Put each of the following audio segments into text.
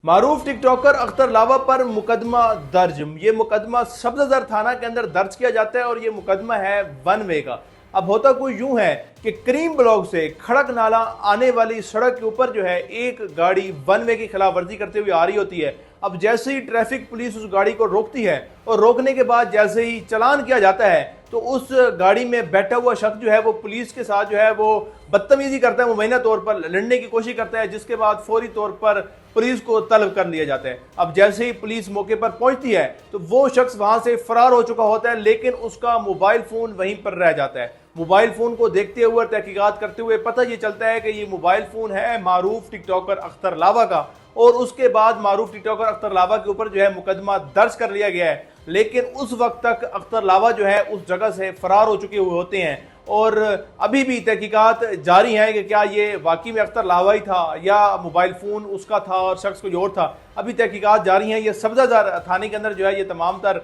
मारूफ TikToker Akhtar लावा पर मुकदमा दर्ज। ये मुकदमा सब्जदर थाना के अंदर दर्ज किया जाता है और ये मुकदमा है वन वे का। अब होता कोई यूं है कि करीम ब्लॉक से खड़क नाला आने वाली सड़क के ऊपर जो है एक गाड़ी वन वे की खिलाफ वर्जी करते हुए आ रही होती है। अब जैसे ही ट्रैफिक पुलिस उस गाड़ी को रोकती है और रोकने के बाद जैसे ही चालान किया जाता है तो उस गाड़ी में बैठा हुआ शख्स जो है वो पुलिस के साथ जो है वो बदतमीजी करता है, मुबैना तौर पर लड़ने की कोशिश करता है, जिसके बाद फौरी तौर पर पुलिस को तलब कर लिया जाता है। अब जैसे ही पुलिस मौके पर पहुंचती है तो वो शख्स वहां से फरार हो चुका होता है, लेकिन उसका मोबाइल फोन वहीं पर रह जाता है। मोबाइल फोन को देखते हुए तहकीकात करते हुए पता ये चलता है कि ये मोबाइल फोन है मारूफ टिकटॉकर अख्तर लावा का, और उसके बाद मारूफ टिकटॉकर अख्तर लावा के ऊपर जो है मुकदमा दर्ज कर लिया गया है। लेकिन उस वक्त तक अख्तर लावा जो है उस जगह से फरार हो चुके हुए होते हैं और अभी भी तहकीकात जारी है कि क्या ये वाकई में अख्तर लावा ही था या मोबाइल फ़ोन उसका था और शख्स कोई और था। अभी तहकीकात जारी हैं। ये सब्ज़ाजार थाने के अंदर जो है ये तमाम तर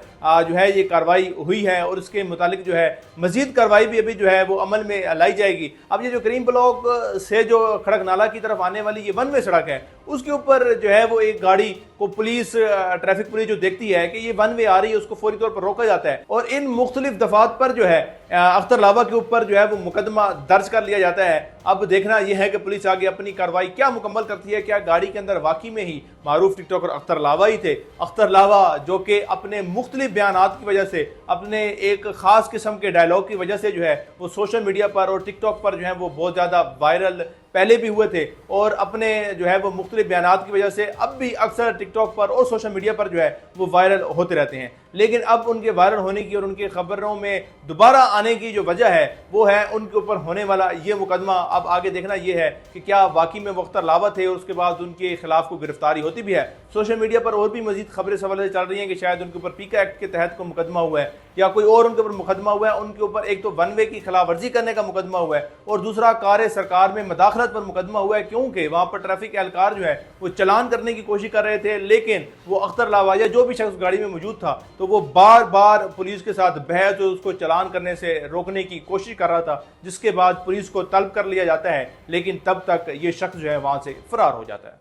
जो है ये कार्रवाई हुई है और इसके मुतालिक जो है मजीद कार्रवाई भी अभी जो है वो अमल में लाई जाएगी। अब ये जो करीम ब्लॉक से जो खड़क नाला की तरफ आने वाली ये वन वे सड़क है उसके ऊपर जो है वो एक गाड़ी को पुलिस ट्रैफिक पुलिस जो देखती है कि ये वन वे आ रही है उसको फौरी तौर पर रोका जाता है और इन मुख्तलिफ दफात पर जो है अख्तर लावा के ऊपर जो है वो मुकदमा दर्ज कर लिया जाता है। अब देखना यह है कि पुलिस आगे अपनी कार्रवाई क्या मुकम्मल करती है। क्या गाड़ी के अंदर वाकई में ही मारूफ टिकटॉकर अख्तर लावा ही थे? अख्तर लावा जो कि अपने मुख्तलिफ बयानात की वजह से, अपने एक खास किस्म के डायलॉग की वजह से जो है वो सोशल मीडिया पर और टिकटॉक पर जो है वो बहुत ज़्यादा वायरल पहले भी हुए थे और अपने जो है वो मुख्तलिफ बयानात की वजह से अब भी अक्सर टिकटॉक पर और सोशल मीडिया पर जो है वो वायरल होते रहते हैं। लेकिन अब उनके वायरल होने की और उनके खबरों में दोबारा आने की जो वजह है वो है उनके ऊपर होने वाला ये मुकदमा। अब आगे देखना यह है कि क्या वाकई में वो अख्तर लावा थे और उसके बाद उनके खिलाफ को गिरफ्तारी होती भी है। सोशल मीडिया पर और भी मजीद खबरें सवाल चल रही हैं कि शायद उनके ऊपर पीका एक्ट के तहत को मुकदमा हुआ है या कोई और उनके ऊपर मुकदमा हुआ है। उनके ऊपर एक तो वन वे की खिलाफ वर्जी करने का मुकदमा हुआ है और दूसरा कार सरकार में मदाखलत पर मुकदमा हुआ है, क्योंकि वहां पर ट्रैफिक एहलकार जो है वो चलान करने की कोशिश कर रहे थे, लेकिन वो अख्तर लावा या जो भी शख्स गाड़ी में मौजूद था तो वो बार बार पुलिस के साथ बहस और उसको चलान करने से रोकने की कोशिश कर रहा था, जिसके बाद पुलिस को तलब कर लिया जाता है। लेकिन तब तक ये शख्स जो है वहां से फरार हो जाता है।